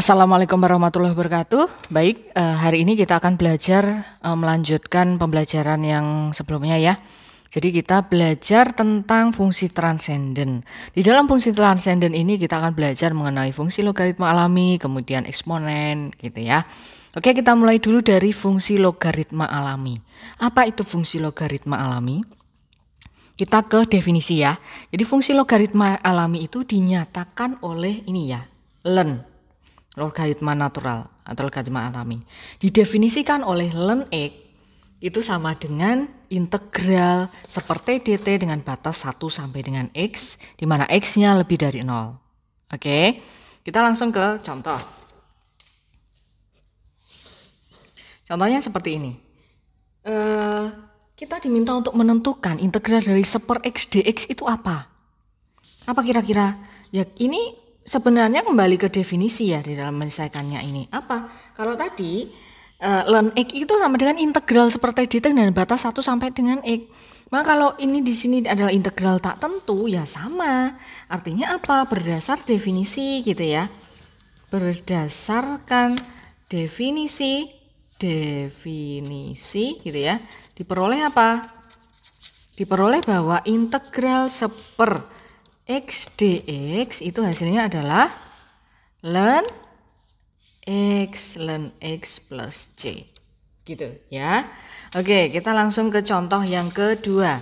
Assalamualaikum warahmatullahi wabarakatuh. Baik, hari ini kita akan belajar melanjutkan pembelajaran yang sebelumnya ya. Jadi kita belajar tentang fungsi transenden. Di dalam fungsi transenden ini kita akan belajar mengenai fungsi logaritma alami, kemudian eksponen gitu ya. Oke, kita mulai dulu dari fungsi logaritma alami. Apa itu fungsi logaritma alami? Kita ke definisi ya. Jadi fungsi logaritma alami itu dinyatakan oleh ini ya, ln. Logaritma natural atau logaritma alami didefinisikan oleh ln x itu sama dengan integral seperti dt dengan batas 1 sampai dengan x, di mana x-nya lebih dari 0. Oke, kita langsung ke contoh. Contohnya seperti ini. Kita diminta untuk menentukan integral dari 1 per x dx itu apa? Apa kira-kira? Ya ini sebenarnya kembali ke definisi ya di dalam menyelesaikannya ini. Apa? Kalau tadi ln x itu sama dengan integral seperti dt dengan batas 1 sampai dengan x. Maka kalau ini di sini adalah integral tak tentu ya sama. Artinya apa? Berdasar definisi gitu ya. Berdasarkan definisi gitu ya. Diperoleh apa? Diperoleh bahwa integral 1 per x dx itu hasilnya adalah ln x plus c gitu ya. Oke, kita langsung ke contoh yang kedua.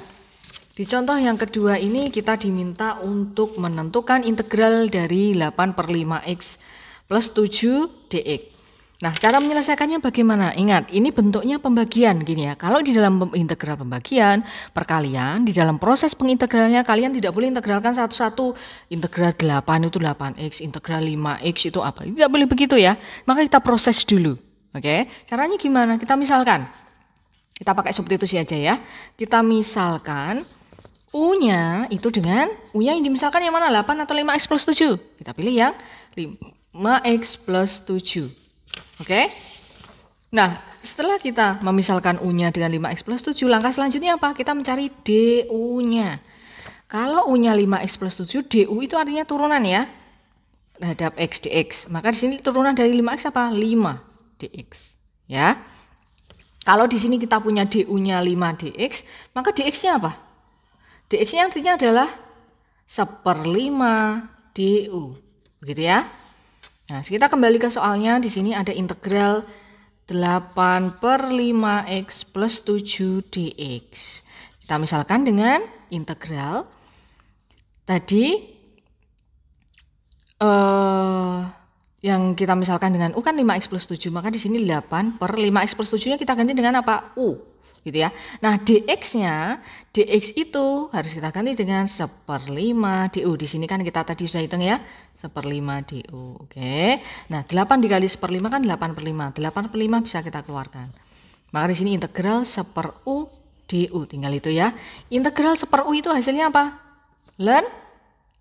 Di contoh yang kedua ini kita diminta untuk menentukan integral dari 8 per 5x plus 7 dx. Nah, cara menyelesaikannya bagaimana? Ingat, ini bentuknya pembagian gini ya. Kalau di dalam integral pembagian, perkalian, di dalam proses pengintegralnya kalian tidak boleh integralkan satu-satu. Integral 8 itu 8x, integral 5x itu apa? Tidak boleh begitu ya. Maka kita proses dulu. Oke, caranya gimana? Kita misalkan, kita pakai substitusi aja ya. Kita misalkan U-nya itu dengan, U-nya yang dimisalkan yang mana? 8 atau 5x plus 7? Kita pilih yang 5x plus 7. Oke. Nah, setelah kita memisalkan U-nya dengan 5x plus 7, langkah selanjutnya apa? Kita mencari DU-nya. Kalau U-nya 5x plus 7, DU itu artinya turunan ya terhadap x dx. Maka di sini turunan dari 5x apa? 5 dx. Ya. Kalau di sini kita punya DU-nya 5 dx, maka dx-nya apa? Dx-nya artinya adalah 1/5 DU. Begitu ya. Nah, kita kembali ke soalnya. Di sini ada integral 8 per 5x plus 7 dx. Kita misalkan dengan integral tadi yang kita misalkan dengan U kan 5x plus 7, maka di sini 8 per 5x plus 7-nya kita ganti dengan apa? U. Gitu ya. Nah, dx-nya, dx itu harus kita ganti dengan 1/5 du. Di sini kan kita tadi sudah hitung ya, 1/5 du. Oke. Nah, 8 dikali 1/5 kan 8/5. 8/5 bisa kita keluarkan. Maka di sini integral 1/u du. Tinggal itu ya. Integral 1/u itu hasilnya apa? Ln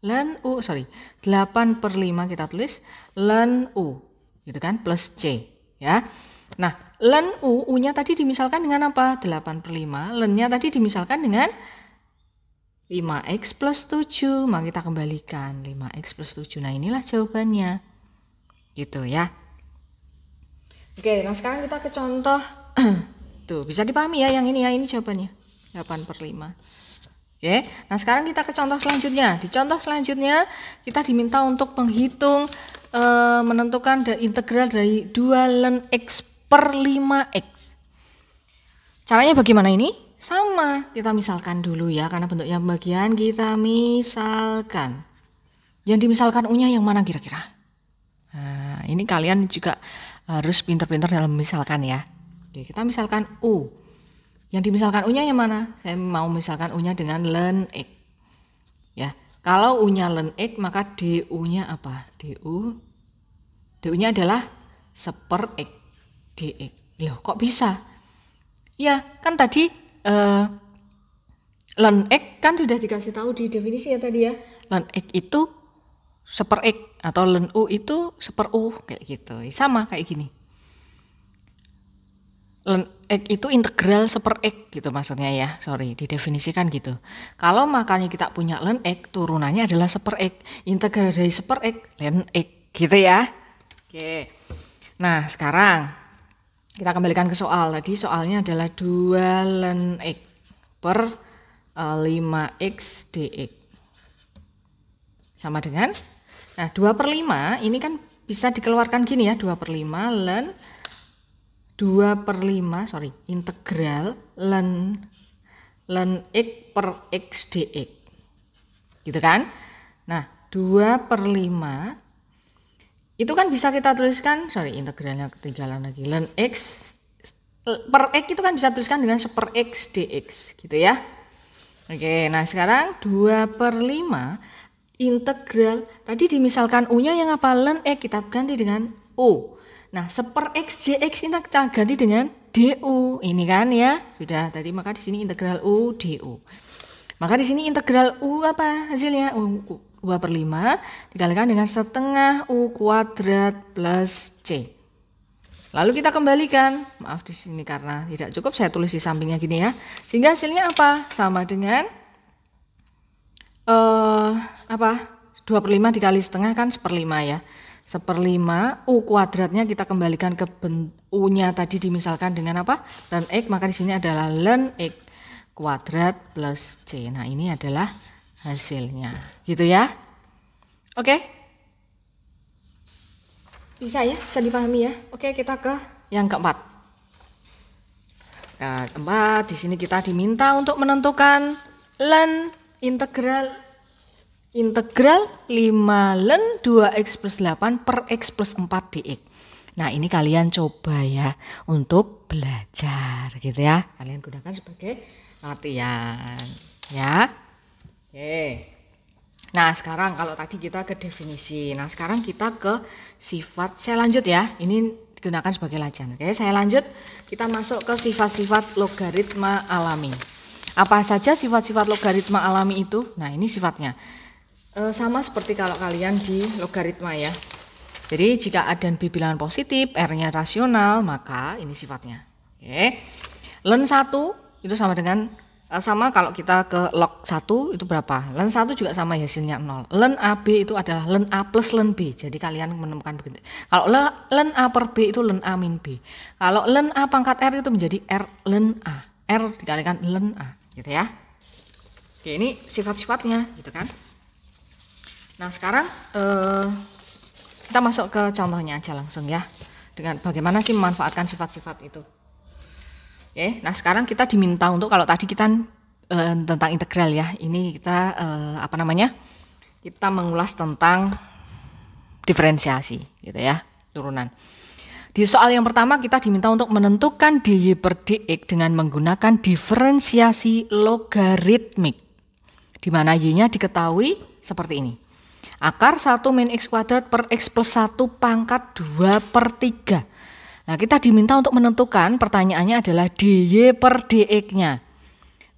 8/5 kita tulis ln u. Gitu kan? Plus c, ya. Nah, ln U-nya tadi dimisalkan dengan apa? 8/5. Ln-nya tadi dimisalkan dengan 5x plus 7. Maka kita kembalikan 5x plus 7. Nah, inilah jawabannya. Gitu ya. Oke, nah sekarang kita ke contoh. Tuh, bisa dipahami ya yang ini ya. Ini jawabannya. 8/5. Oke, nah sekarang kita ke contoh selanjutnya. Di contoh selanjutnya kita diminta untuk menghitung menentukan integral dari 2 ln x per 5x. Caranya bagaimana ini? Sama, kita misalkan dulu ya, karena bentuknya pembagian, kita misalkan. Yang dimisalkan U-nya yang mana kira-kira? Nah, ini kalian juga harus pintar-pintar dalam misalkan ya. Oke, kita misalkan U. Yang dimisalkan U-nya yang mana? Saya mau misalkan U-nya dengan ln x. Ya, kalau U-nya ln x, maka DU-nya apa? DU-nya adalah 1/x dx. Loh, kok bisa? Ya, kan tadi ln x kan sudah dikasih tahu di definisi ya tadi ya. Ln x itu 1/x atau ln u itu 1/u kayak gitu. Sama kayak gini. Ln x itu integral 1/x gitu maksudnya ya. Sorry, didefinisikan gitu. Kalau makanya kita punya ln x, turunannya adalah 1/x. Integral dari 1/x ln x gitu ya. Oke. Nah, sekarang kita kembalikan ke soal. Tadi soalnya adalah 2 ln X per 5X dx. Sama dengan, nah 2/5 ini kan bisa dikeluarkan gini ya, 2/5 ln 2/5, integral ln X per X dx. Gitu kan? Nah, 2/5 itu kan bisa kita tuliskan, integralnya ketinggalan lagi, ln X per X itu kan bisa tuliskan dengan 1/X dx, gitu ya. Oke, nah sekarang 2/5 integral, tadi dimisalkan U-nya yang apa? Ln X, kita ganti dengan U. Nah, 1/X dx ini kita ganti dengan du. Ini kan ya, sudah tadi, maka di sini integral U du. Maka di sini integral U apa hasilnya? U 2/5 dikalikan dengan setengah U kuadrat plus C. Lalu kita kembalikan, maaf di sini karena tidak cukup saya tulis di sampingnya gini ya. Sehingga hasilnya apa? Sama dengan 2/5 dikali setengah kan 1/5 ya. 1/5 U kuadratnya kita kembalikan ke U-nya tadi dimisalkan dengan apa? Ln X, maka di sini adalah ln X kuadrat plus C. Nah, ini adalah hasilnya. Gitu ya. Oke. Bisa ya? Bisa dipahami ya? Oke, kita ke yang keempat. Nah, keempat, di sini kita diminta untuk menentukan ln integral 5 ln 2x plus 8 per x plus 4 dx. Nah, ini kalian coba ya untuk belajar gitu ya. Kalian gunakan sebagai latihan ya. Oke. Nah, sekarang kalau tadi kita ke definisi. Nah, sekarang kita ke sifat. Saya lanjut ya. Ini digunakan sebagai latihan. Oke, saya lanjut. Kita masuk ke sifat-sifat logaritma alami. Apa saja sifat-sifat logaritma alami itu? Nah, ini sifatnya. Sama seperti kalau kalian di logaritma ya. Jadi jika A dan B bilangan positif, R-nya rasional, maka ini sifatnya. Oke. Ln 1 itu sama dengan kalau kita ke log 1 itu berapa? Ln 1 juga sama, hasilnya 0. Ln AB itu adalah ln A plus ln B. Jadi kalian menemukan begitu. Kalau ln A per B itu ln A min B. Kalau ln A pangkat R itu menjadi R ln A. R dikalikan ln A, gitu ya. Oke, ini sifat-sifatnya, gitu kan. Nah, sekarang kita masuk ke contohnya aja langsung ya. Dengan bagaimana sih memanfaatkan sifat-sifat itu. Oke, nah sekarang kita diminta untuk, kalau tadi kita tentang integral ya. Ini kita kita mengulas tentang diferensiasi gitu ya, turunan. Di soal yang pertama kita diminta untuk menentukan dy per dx dengan menggunakan diferensiasi logaritmik. Di mana y-nya diketahui seperti ini. Akar 1 min x kuadrat per x plus 1 pangkat 2/3. Nah, kita diminta untuk menentukan, pertanyaannya adalah dy per dx-nya.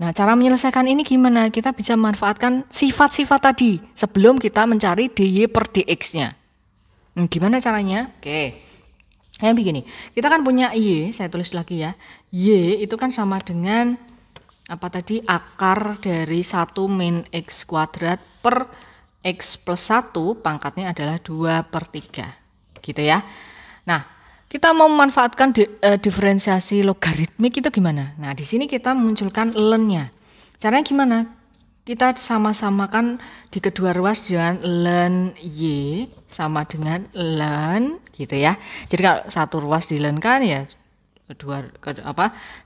Nah, cara menyelesaikan ini gimana? Kita bisa memanfaatkan sifat-sifat tadi sebelum kita mencari dy per dx-nya. Gimana caranya? Oke. Kayak begini. Kita kan punya y, saya tulis lagi ya. Y itu kan sama dengan apa tadi? Akar dari 1 min x kuadrat per x plus 1 pangkatnya adalah 2/3 gitu ya. Nah, kita mau memanfaatkan diferensiasi logaritmik itu gimana? Nah, di sini kita munculkan ln-nya. Caranya gimana? Kita sama-samakan di kedua ruas dengan ln y sama dengan ln gitu ya. Jadi kalau satu ruas dilenkan ya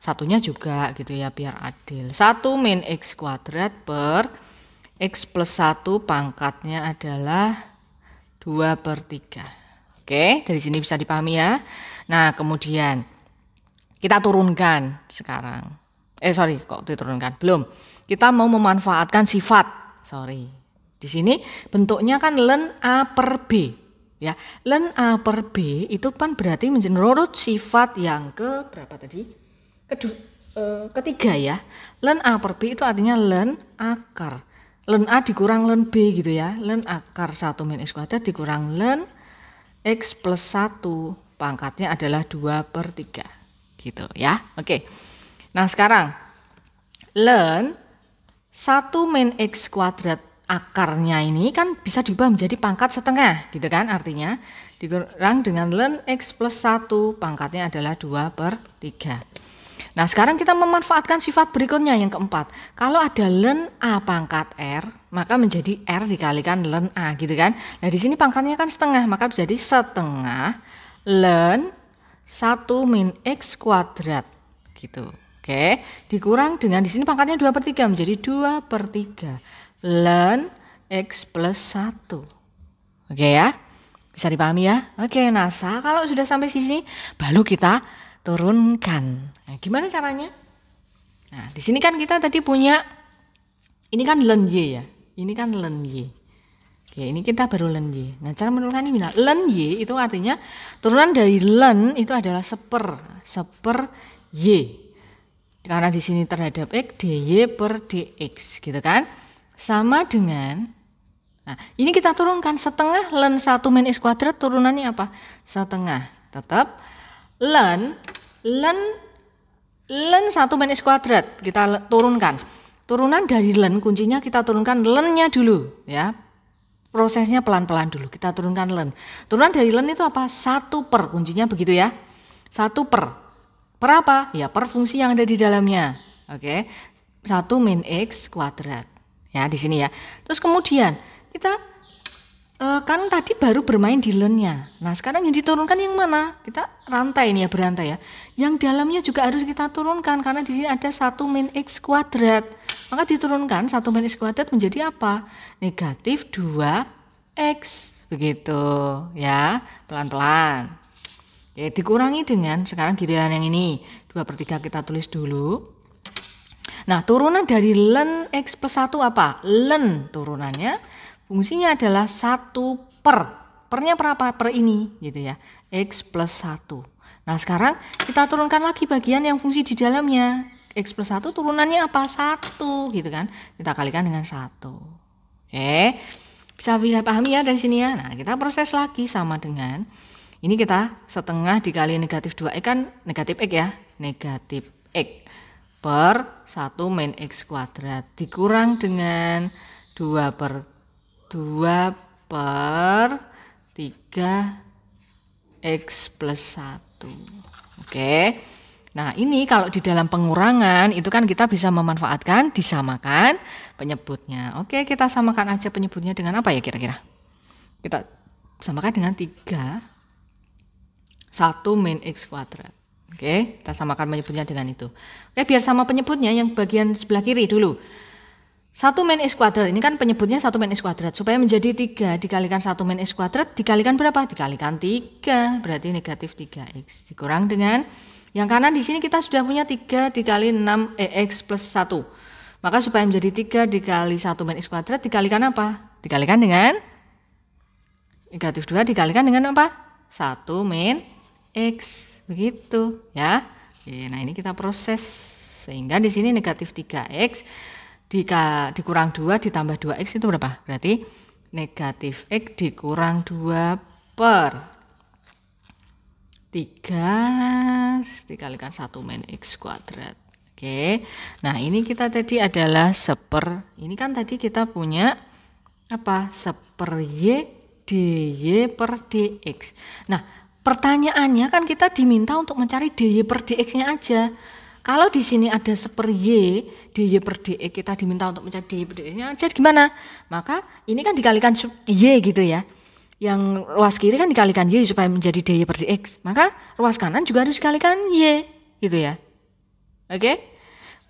satunya juga gitu ya, biar adil. 1 min x kuadrat per x plus 1 pangkatnya adalah 2/3. Oke, dari sini bisa dipahami ya. Nah, kemudian kita turunkan sekarang. Kok diturunkan? Belum. Kita mau memanfaatkan sifat. Di sini bentuknya kan ln A per B. Ya, ln A per B itu kan berarti menurut sifat yang ke berapa tadi? Ketiga ya. Ln A per B itu artinya ln akar. Ln A dikurang ln B gitu ya. Ln akar 1 min x kuadrat dikurang ln x plus 1 pangkatnya adalah 2/3 gitu ya. Oke. Nah, sekarang ln 1 min x kuadrat akarnya ini kan bisa diubah menjadi pangkat setengah gitu kan, artinya dikurang dengan ln X plus 1 pangkatnya adalah 2/3. Nah sekarang kita memanfaatkan sifat berikutnya yang keempat. Kalau ada ln A pangkat R, maka menjadi R dikalikan ln A gitu kan. Nah di sini pangkatnya kan setengah, maka jadi setengah ln 1 min X kuadrat gitu. Oke, dikurang dengan di sini pangkatnya 2/3 menjadi 2/3 ln X plus 1. Oke ya, bisa dipahami ya? Oke, nah kalau sudah sampai sini baru kita turunkan. Nah, gimana caranya? Nah, di sini kan kita tadi punya ini kan ln Y ya. Ini kan ln Y. Oke, ini kita baru ln Y. Nah, cara menurunkan ini ln Y itu artinya turunan dari ln itu adalah seper Y. Karena di sini terhadap X dy per dx gitu kan. Sama dengan, nah ini kita turunkan setengah ln 1 min X kuadrat turunannya apa? Setengah. Tetap ln 1 min X kuadrat kita turunkan. Turunan dari ln kuncinya kita turunkan ln-nya dulu ya. Prosesnya pelan-pelan dulu. Kita turunkan ln. Turunan dari ln itu apa? 1 per kuncinya begitu ya. 1 per. Per apa? Ya per fungsi yang ada di dalamnya. Oke. 1 min X kuadrat. Ya di sini ya. Terus kemudian kita kan tadi baru bermain di ln-nya. Nah sekarang yang diturunkan yang mana? Kita rantai ini ya, berantai ya. Yang dalamnya juga harus kita turunkan karena di sini ada 1 min X kuadrat. Maka diturunkan 1 min X kuadrat menjadi apa? Negatif 2X. Begitu ya, pelan-pelan. Ya, dikurangi dengan sekarang giliran yang ini 2/3 kita tulis dulu. Nah turunan dari ln X plus 1 apa? Ln turunannya fungsinya adalah 1 per. Pernya per apa? Per ini gitu ya. X plus 1. Nah sekarang kita turunkan lagi bagian yang fungsi di dalamnya. X plus 1 turunannya apa? 1 gitu kan. Kita kalikan dengan 1. Oke. Bisa pahami ya dari sini ya. Nah kita proses lagi sama dengan ini kita setengah dikali negatif 2X kan negatif X ya. Negatif X per 1 min X kuadrat. Dikurang dengan 2/3 X plus 1. Oke. Nah ini kalau di dalam pengurangan itu kan kita bisa memanfaatkan disamakan penyebutnya. Oke kita samakan aja penyebutnya dengan apa ya kira-kira? Kita samakan dengan 3 1 min X kuadrat. Oke, kita samakan penyebutnya dengan itu. Oke, biar sama penyebutnya yang bagian sebelah kiri dulu. 1 min X kuadrat, ini kan penyebutnya 1 min X kuadrat. Supaya menjadi 3 dikalikan 1 min X kuadrat, dikalikan berapa? Dikalikan 3, berarti negatif 3X. Dikurang dengan, yang kanan di sini kita sudah punya 3 dikali 6X plus 1. Maka supaya menjadi 3 dikali 1 min X kuadrat, dikalikan apa? Dikalikan dengan negatif 2 dikalikan dengan apa? 1 min X, begitu ya. Oke, nah ini kita proses sehingga di sini negatif 3X dikurang 2 ditambah 2X itu berapa? Berarti negatif X dikurang 2 per 3 dikalikan 1 min X kuadrat. Oke, nah ini kita tadi adalah ini kan tadi kita punya apa? Seper Y dy per dx. Nah pertanyaannya kan kita diminta untuk mencari dy per dx-nya aja. Kalau di sini ada seper y, dy per dx kita diminta untuk mencari dy per dx-nya aja gimana? Maka ini kan dikalikan y gitu ya. Yang ruas kiri kan dikalikan y supaya menjadi dy per dx. Maka ruas kanan juga harus dikalikan y gitu ya. Oke?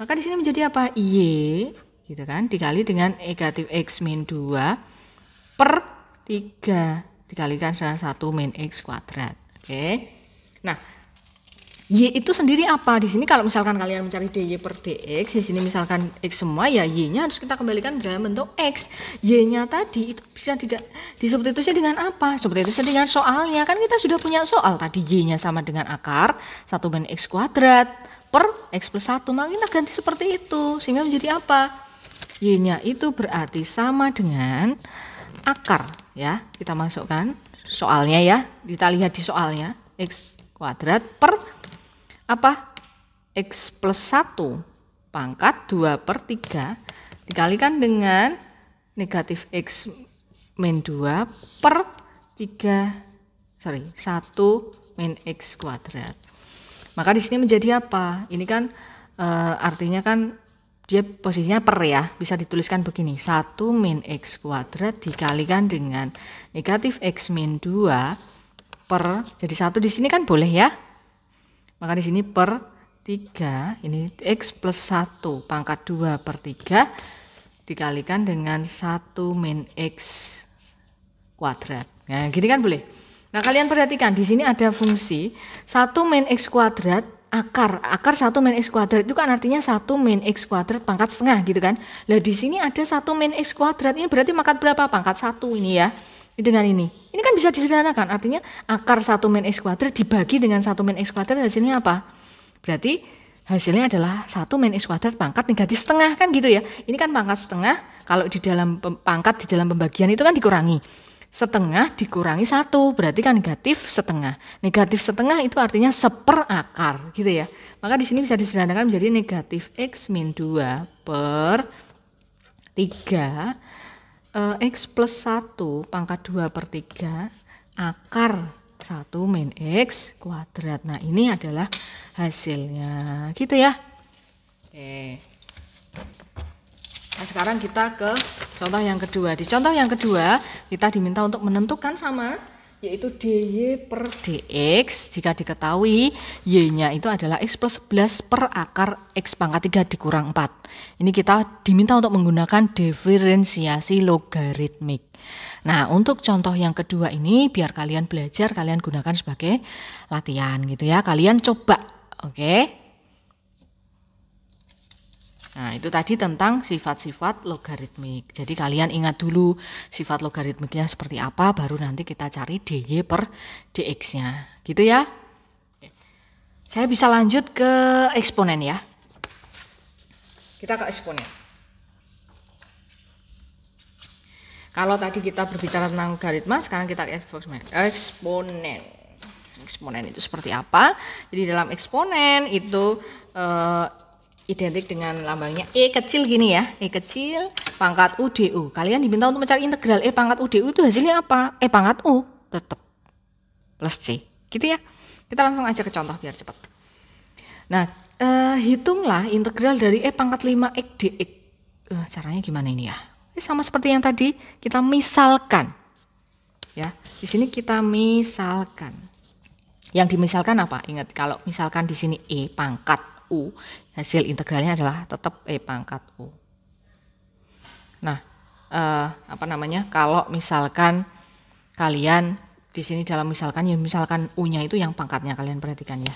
Maka di sini menjadi apa? Y gitu kan dikali dengan negatif x min 2 per 3 dikalikan dengan 1 min X kuadrat. Oke. Nah, Y itu sendiri apa? Di sini kalau misalkan kalian mencari dy per dx, di sini misalkan X semua ya Y-nya harus kita kembalikan dalam bentuk X. Y-nya tadi itu bisa disubstitusi dengan apa? Substitusi dengan soalnya. Kan kita sudah punya soal tadi Y-nya sama dengan akar 1 min X kuadrat per X plus 1. Maka kita ganti seperti itu. Sehingga menjadi apa? Y-nya itu berarti sama dengan akar ya. Kita masukkan soalnya ya. Kita lihat di soalnya. X kuadrat per apa? X plus 1 pangkat 2/3 dikalikan dengan negatif X min 2 per 1 min X kuadrat. Maka di sini menjadi apa? Ini kan artinya kan dia posisinya per ya, bisa dituliskan begini, 1 min X kuadrat dikalikan dengan negatif X min 2 per, jadi 1 di sini kan boleh ya, maka di sini per 3, ini X plus 1 pangkat 2 per 3 dikalikan dengan 1 min X kuadrat. Nah gini kan boleh. Nah kalian perhatikan di sini ada fungsi 1 min X kuadrat akar 1 min X kuadrat itu kan artinya 1 min X kuadrat pangkat setengah gitu kan. Lah di sini ada 1 min X kuadrat, ini berarti pangkat berapa? Pangkat 1 ini ya. Dengan ini kan bisa disederhanakan, artinya akar 1 min X kuadrat dibagi dengan 1 min X kuadrat hasilnya apa? Berarti hasilnya adalah 1 min X kuadrat pangkat negatif setengah kan gitu ya. Ini kan pangkat setengah, kalau di dalam pangkat di dalam pembagian itu kan dikurangi. Setengah dikurangi 1 berarti kan negatif setengah. Negatif setengah itu artinya seper akar gitu ya. Maka di sini bisa disederhanakan menjadi negatif X min 2 per 3 X plus 1 pangkat 2 per 3 akar 1 min X kuadrat. Nah ini adalah hasilnya gitu ya. Oke. Nah sekarang kita ke contoh yang kedua. Di contoh yang kedua kita diminta untuk menentukan sama, yaitu dy per dx jika diketahui y-nya itu adalah x plus 11 per akar x pangkat 3 dikurang 4. Ini kita diminta untuk menggunakan diferensiasi logaritmik. Nah untuk contoh yang kedua ini biar kalian belajar, kalian gunakan sebagai latihan gitu ya. Kalian coba, oke? Nah itu tadi tentang sifat-sifat logaritmik. Jadi kalian ingat dulu sifat logaritmiknya seperti apa, baru nanti kita cari dy per dx-nya. Gitu ya. Saya bisa lanjut ke eksponen ya. Kita ke eksponen. Kalau tadi kita berbicara tentang logaritma, sekarang kita ke eksponen. Eksponen itu seperti apa? Jadi dalam eksponen itu identik dengan lambangnya E kecil gini ya, E kecil pangkat U du. Kalian diminta untuk mencari integral E pangkat U du itu hasilnya apa? E pangkat U tetap plus C gitu ya. Kita langsung aja ke contoh biar cepat. Nah hitunglah integral dari E pangkat 5x dx. Caranya gimana ini ya? Sama seperti yang tadi kita misalkan ya. Di sini kita misalkan. Yang dimisalkan apa? Ingat kalau misalkan di sini E pangkat U, hasil integralnya adalah tetap E pangkat U. Nah, kalau misalkan kalian di sini dalam misalkan U-nya itu yang pangkatnya kalian perhatikan ya.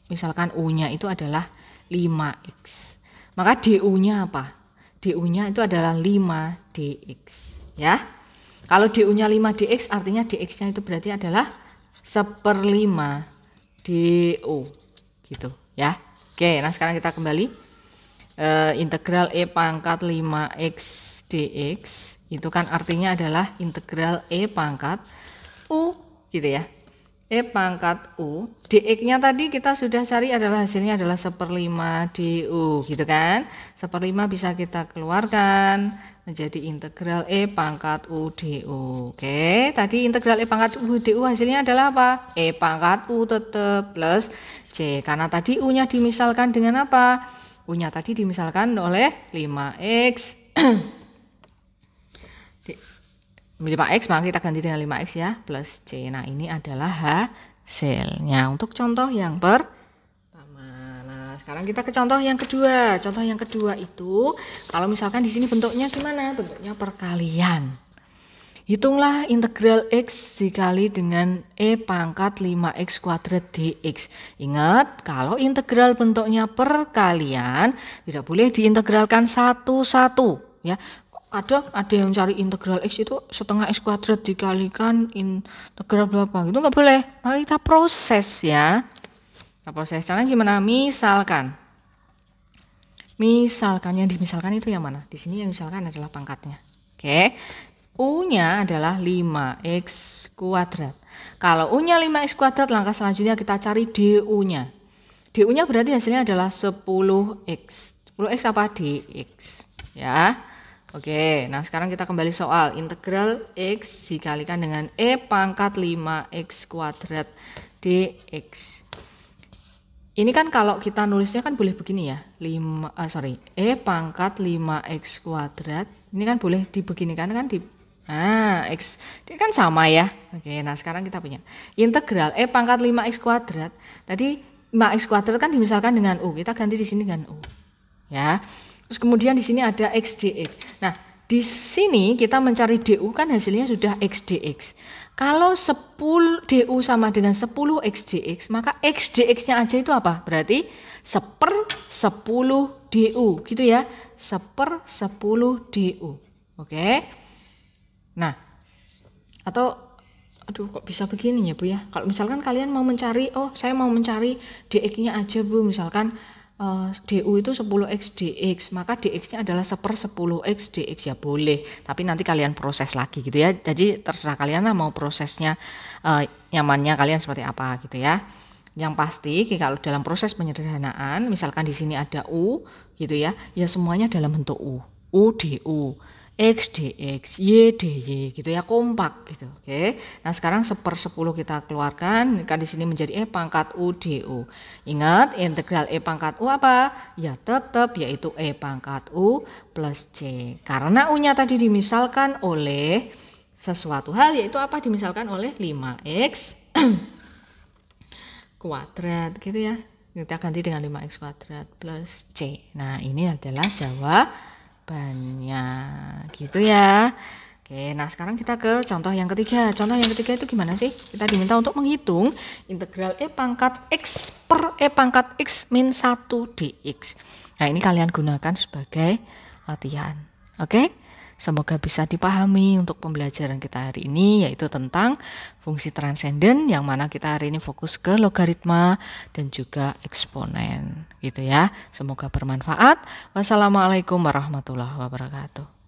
Misalkan U-nya itu adalah 5x. Maka DU-nya apa? DU-nya itu adalah 5dx ya. Kalau DU-nya 5dx artinya dx-nya itu berarti adalah 1/5 du gitu ya. Oke, nah sekarang kita kembali integral E pangkat 5x dx itu kan artinya adalah integral E pangkat U gitu ya. E pangkat U, dx-nya tadi kita sudah cari adalah hasilnya adalah 1/5 du gitu kan. 1/5 bisa kita keluarkan menjadi integral E pangkat U du. Oke, tadi integral E pangkat U du hasilnya adalah apa? E pangkat U tetap plus C, karena tadi U-nya dimisalkan dengan apa? U-nya tadi dimisalkan oleh 5x 5x, maka kita ganti dengan 5x ya, plus C. Nah ini adalah hasilnya untuk contoh yang pertama. Nah sekarang kita ke contoh yang kedua. Contoh yang kedua itu kalau misalkan di sini bentuknya gimana? Bentuknya perkalian. Hitunglah integral x dikali dengan E pangkat 5x kuadrat dx. Ingat, kalau integral bentuknya perkalian, tidak boleh diintegralkan satu-satu. Ya. Kadang ada yang cari integral x itu setengah x kuadrat dikalikan integral berapa. Gitu nggak boleh. Maka kita proses ya. Kita proses. Caranya gimana? Misalkan yang dimisalkan itu yang mana? Di sini yang misalkan adalah pangkatnya. Oke. U-nya adalah 5x kuadrat. Kalau U-nya 5x kuadrat, langkah selanjutnya kita cari DU-nya. DU-nya berarti hasilnya adalah 10x. 10x apa? Dx. Ya. Oke, nah sekarang kita kembali soal integral X dikalikan dengan E pangkat 5X kuadrat dx. Ini kan kalau kita nulisnya kan boleh begini ya, E pangkat 5X kuadrat. Ini kan boleh dibeginikan kan X, ini kan sama ya. Oke, nah sekarang kita punya integral E pangkat 5X kuadrat. Tadi 5X kuadrat kan dimisalkan dengan U, kita ganti di sini dengan U. Ya. Terus kemudian di sini ada X dx. Nah, di sini kita mencari DU kan hasilnya sudah X dx. Kalau 10 DU sama dengan 10 X dx, maka X dx-nya aja itu apa? Berarti 1/10 DU, gitu ya. 1/10 DU. Oke. Nah, atau aduh kok bisa begini ya Bu ya. Kalau misalkan kalian mau mencari, saya mau mencari dx-nya aja Bu, misalkan DU itu 10X dx, maka dx-nya adalah 1/10X dx, ya boleh, tapi nanti kalian proses lagi gitu ya. Jadi terserah kalian lah mau prosesnya nyamannya kalian seperti apa gitu ya. Yang pasti kalau dalam proses penyederhanaan, misalkan di sini ada U gitu ya, ya semuanya dalam bentuk U DU, X dx, Y dy gitu ya, kompak gitu. Oke. Nah, sekarang 1/10 kita keluarkan, kan di sini menjadi E pangkat U DU. Ingat, integral E pangkat U apa? Ya tetap yaitu E pangkat U plus C. Karena U-nya tadi dimisalkan oleh sesuatu hal, yaitu apa? Dimisalkan oleh 5X kuadrat gitu ya. Kita ganti dengan 5X kuadrat plus C. Nah, ini adalah jawabannya gitu ya. Oke, nah sekarang kita ke contoh yang ketiga. Contoh yang ketiga itu gimana sih? Kita diminta untuk menghitung integral E pangkat X per E pangkat X min 1 dx. Nah, ini kalian gunakan sebagai latihan. Oke? Semoga bisa dipahami untuk pembelajaran kita hari ini, yaitu tentang fungsi transenden, yang mana kita hari ini fokus ke logaritma dan juga eksponen gitu ya. Semoga bermanfaat. Wassalamualaikum warahmatullahi wabarakatuh.